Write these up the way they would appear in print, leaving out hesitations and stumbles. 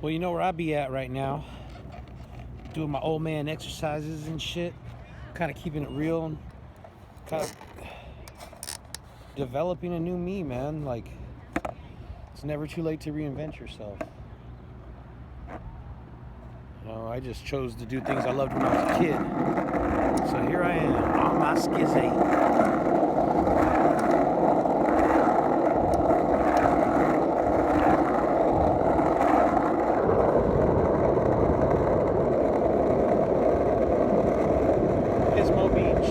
Well, you know where I be at right now? Doing my old man exercises and shit. Kind of keeping it real and kind of developing a new me, man. Like, it's never too late to reinvent yourself. You know, I just chose to do things I loved when I was a kid. So here I am, on my skizzy. Pismo Beach.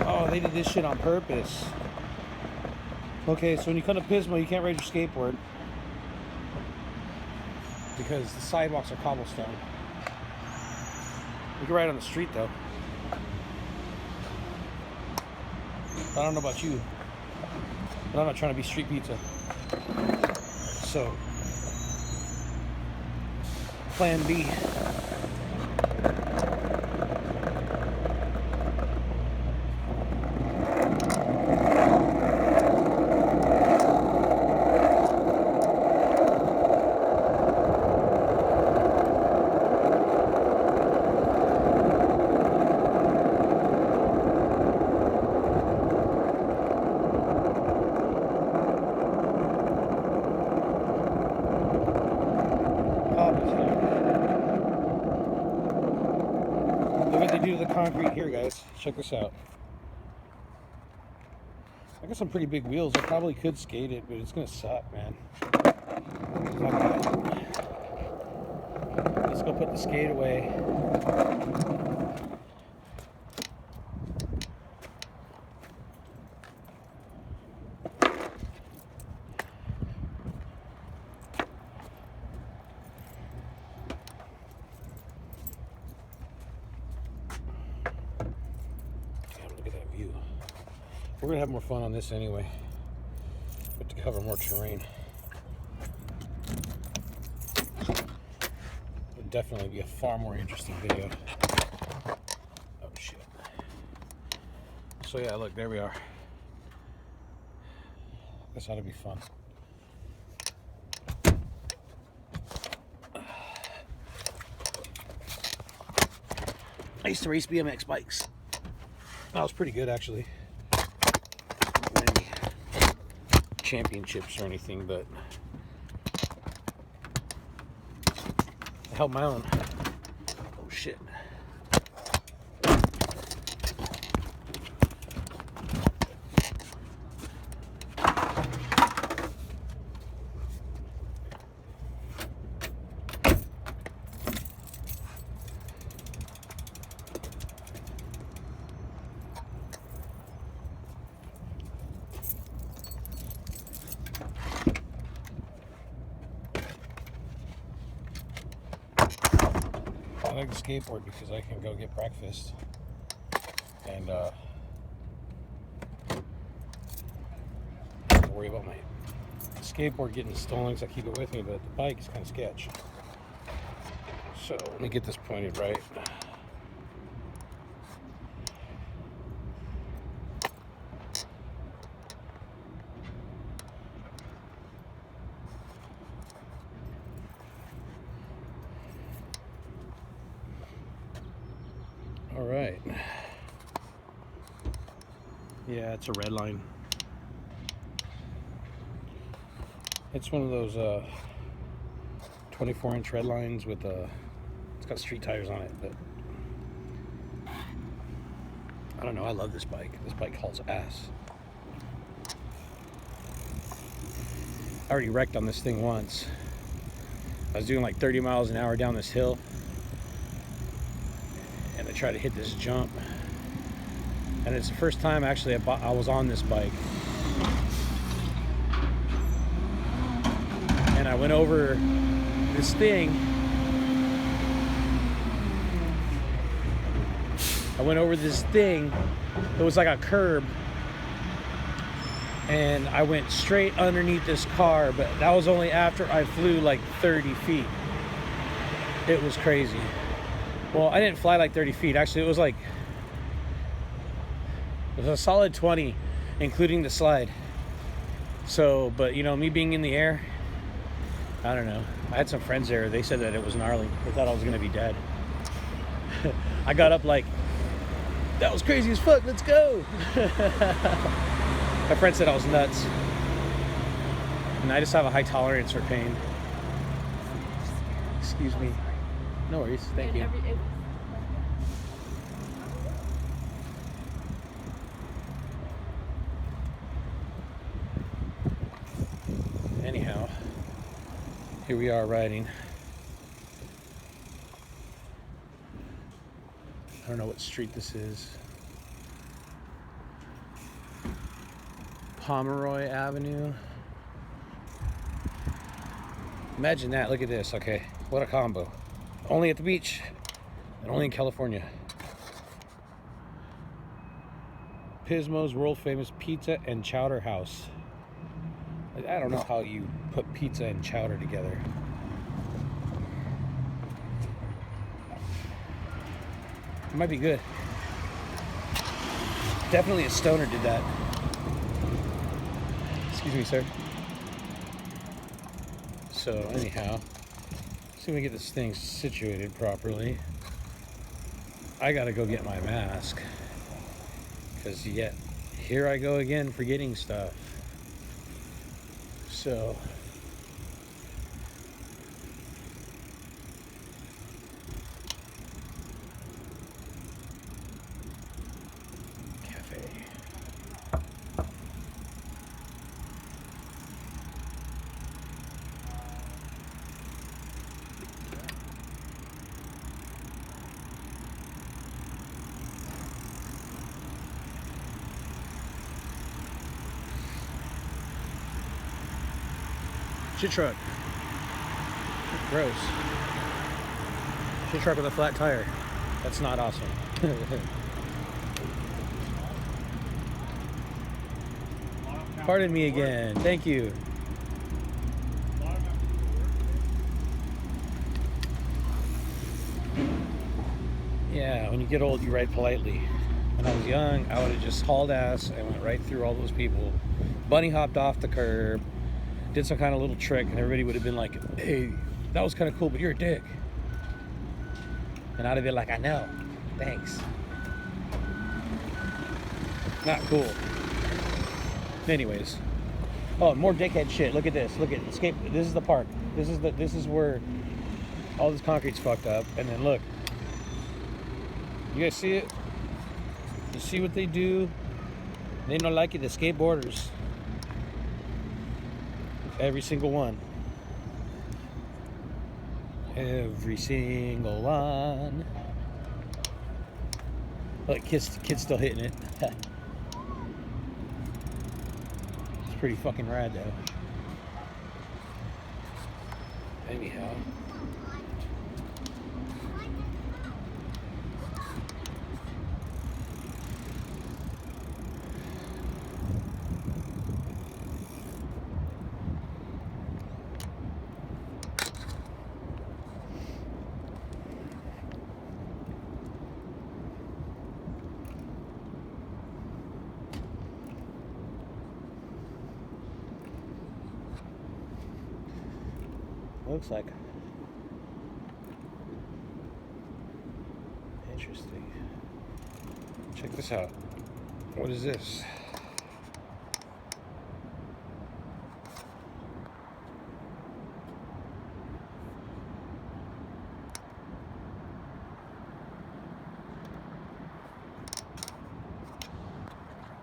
Oh, they did this shit on purpose. Okay, so when you come to Pismo, you can't ride your skateboard because the sidewalks are cobblestone. You can ride on the street though. I don't know about you, but I'm not trying to be street pizza. So, plan B. Look what they do to the concrete here, guys. Check this out. I got some pretty big wheels. I probably could skate it, but it's gonna suck, man. Let's go put the skate away. We're gonna have more fun on this anyway, but to cover more terrain. Would definitely be a far more interesting video. Oh shit. So yeah, look, there we are. This ought to be fun. I used to race BMX bikes. That was pretty good actually. Championships or anything, but I held my own. Oh shit. I like the skateboard because I can go get breakfast and don't worry about my skateboard getting stolen because I keep it with me, but the bike is kind of sketch. So let me get this pointed right. All right. Yeah, it's a red line. It's one of those 24-inch red lines with it's got street tires on it, but I don't know. I love this bike. This bike hauls ass. I already wrecked on this thing once. I was doing like 30 miles an hour down this hill. And I tried to hit this jump, and it's the first time actually I was on this bike, and I went over this thing. It was like a curb, and I went straight underneath this car, but that was only after I flew like 30 feet. It was crazy. Well, I didn't fly like 30 feet. Actually, it was a solid 20, including the slide. So, but you know, me being in the air, I don't know. I had some friends there. They said that it was gnarly. They thought I was gonna be dead. I got up like, that was crazy as fuck. Let's go. My friend said I was nuts, and I just have a high tolerance for pain. Excuse me. No worries. Thank you. Anyhow, here we are riding. I don't know what street this is. Pomeroy Avenue. Imagine that. Look at this. Okay, what a combo. Only at the beach and only in California. Pismo's world famous pizza and chowder house. I don't know how you put pizza and chowder together. It might be good. Definitely a stoner did that. Excuse me, sir. So anyhow, see if we get this thing situated properly. I gotta go get my mask, because yet here I go again forgetting stuff. So cafe. Shit truck. Gross. Shit truck with a flat tire. That's not awesome. Pardon me again. Thank you. Yeah, when you get old, you ride politely. When I was young, I would have just hauled ass and went right through all those people. Bunny hopped off the curb, did some kind of little trick, and everybody would have been like, hey, that was kind of cool, but you're a dick. And I'd have been like, I know, thanks. Not cool. Anyways. Oh, more dickhead shit. Look at this. Look at escape. This is the park. This is where all this concrete's fucked up. And then look. You guys see it? You see what they do? They don't like it. The skateboarders. Every single one. Every single one. Look, kid's still hitting it. It's pretty fucking rad though. Anyhow. Looks like. Interesting. Check this out. What is this?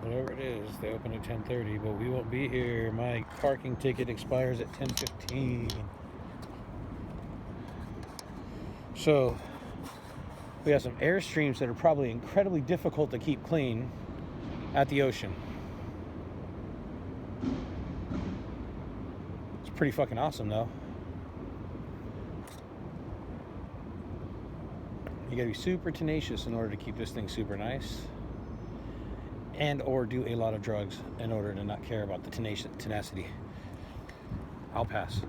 Whatever it is, they open at 10:30, but we won't be here. My parking ticket expires at 10:15. So we have some airstreams that are probably incredibly difficult to keep clean at the ocean. It's pretty fucking awesome though. You gotta be super tenacious in order to keep this thing super nice, and or do a lot of drugs in order to not care about the tenacity. I'll pass.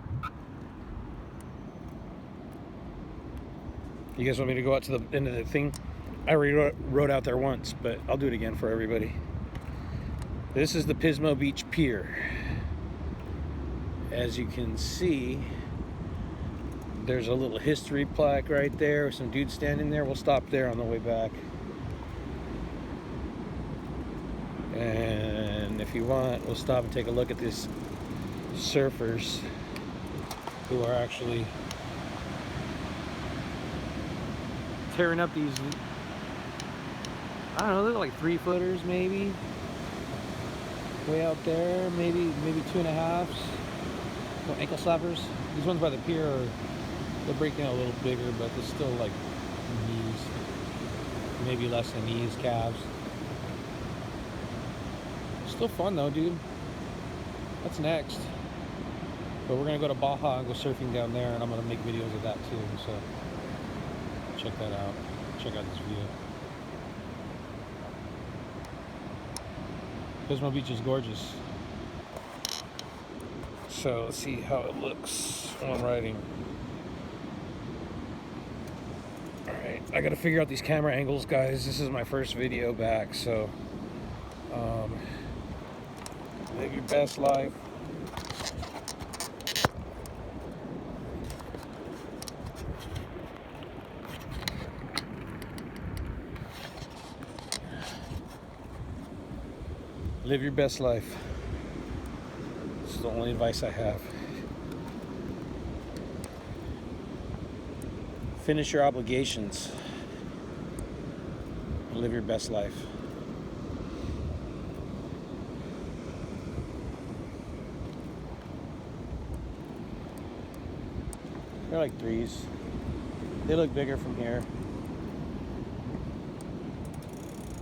You guys want me to go out to the end of the thing? I already rode out there once, but I'll do it again for everybody. This is the Pismo Beach Pier. As you can see, there's a little history plaque right there with some dudes standing there. We'll stop there on the way back. And if you want, we'll stop and take a look at these surfers who are actually tearing up these, I don't know, they're like 3-footers maybe. Way out there, maybe 2.5s. No, ankle slappers. These ones by the pier are, they're breaking out a little bigger, but they're still like knees. Maybe less than knees, calves. Still fun though, dude. That's next. But we're gonna go to Baja and go surfing down there, and I'm gonna make videos of that too. So check that out. Check out this view. Pismo Beach is gorgeous. So let's see how it looks while I'm riding. Alright, I gotta figure out these camera angles, guys. This is my first video back, so live your best life. Live your best life. It's the only advice I have. Finish your obligations and live your best life. They're like 3s. They look bigger from here.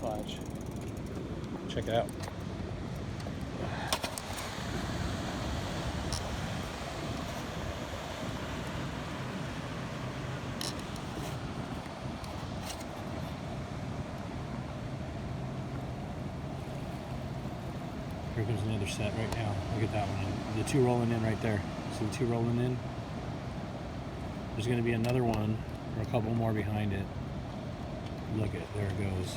Watch. Check it out. Here comes another set right now. Look at that one. The 2 rolling in right there. See the 2 rolling in? There's going to be another one or a couple more behind it. Look at, there it goes.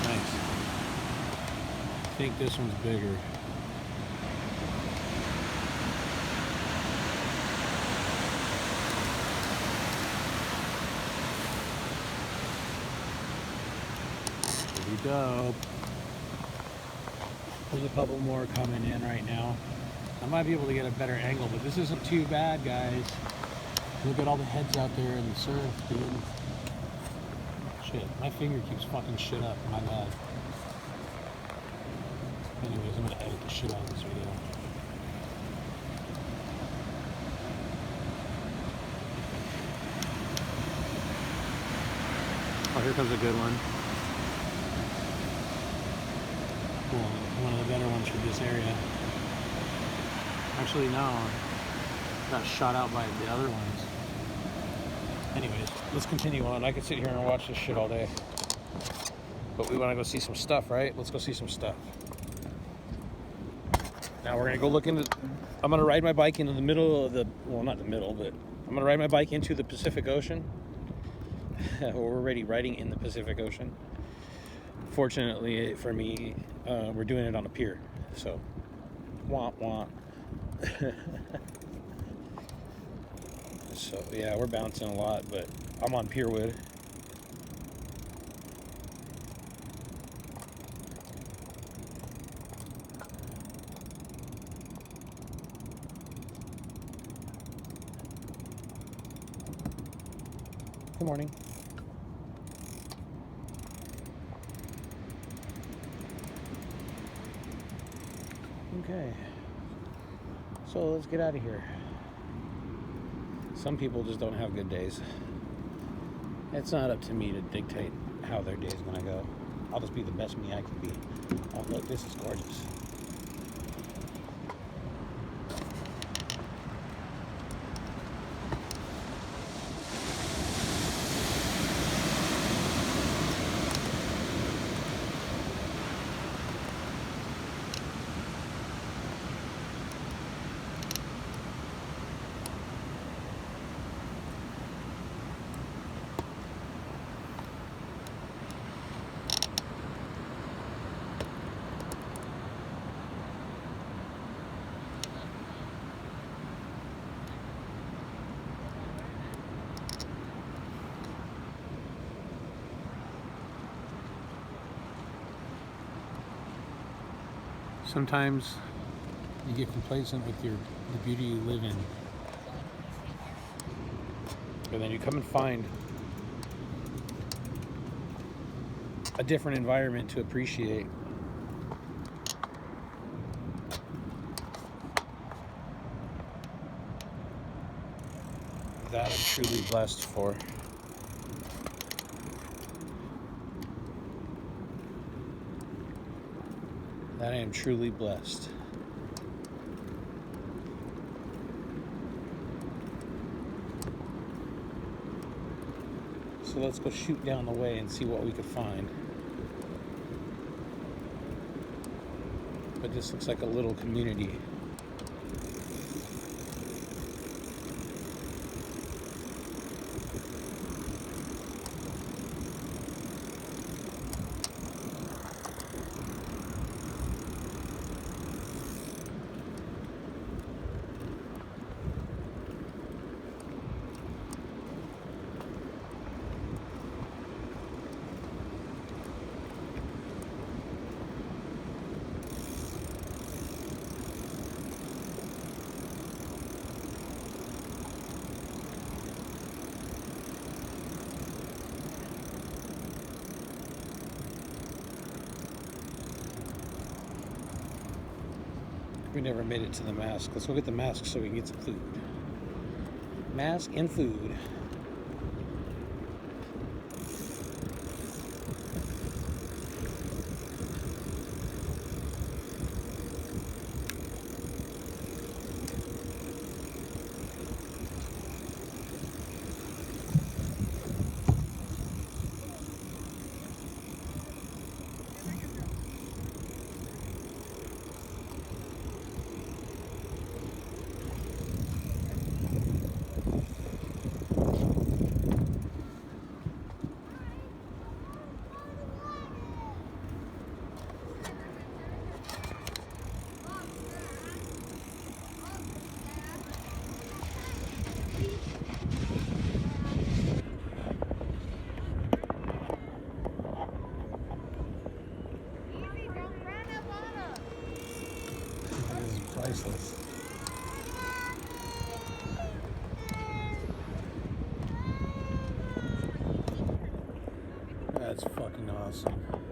Nice. I think this one's bigger. Pretty dope. There's a couple more coming in right now. I might be able to get a better angle, but this isn't too bad, guys. Look at all the heads out there in the surf, dude. Shit, my finger keeps fucking shit up. My bad. Anyways, I'm gonna edit the shit out of this video. Oh, here comes a good one. Cool. One of the better ones for this area. Actually, no. Got shot out by the other ones. Anyways, let's continue on. I could sit here and watch this shit all day. But we want to go see some stuff, right? Let's go see some stuff. Now we're going to go look into... I'm going to ride my bike into the middle of the... Well, not the middle, but... I'm going to ride my bike into the Pacific Ocean. We're already riding in the Pacific Ocean. Fortunately for me, we're doing it on a pier. So, womp womp. So yeah, we're bouncing a lot, but I'm on Pierwood. Good morning. Okay. So let's get out of here. Some people just don't have good days. It's not up to me to dictate how their day is going to go. I'll just be the best me I can be. Oh, look, this is gorgeous. Sometimes you get complacent with the beauty you live in. And then you come and find a different environment to appreciate. That I'm truly blessed for. That I am truly blessed. So let's go shoot down the way and see what we could find. But this looks like a little community. We never made it to the mask. Let's go get the mask so we can get some food. Mask and food. Priceless. That's fucking awesome.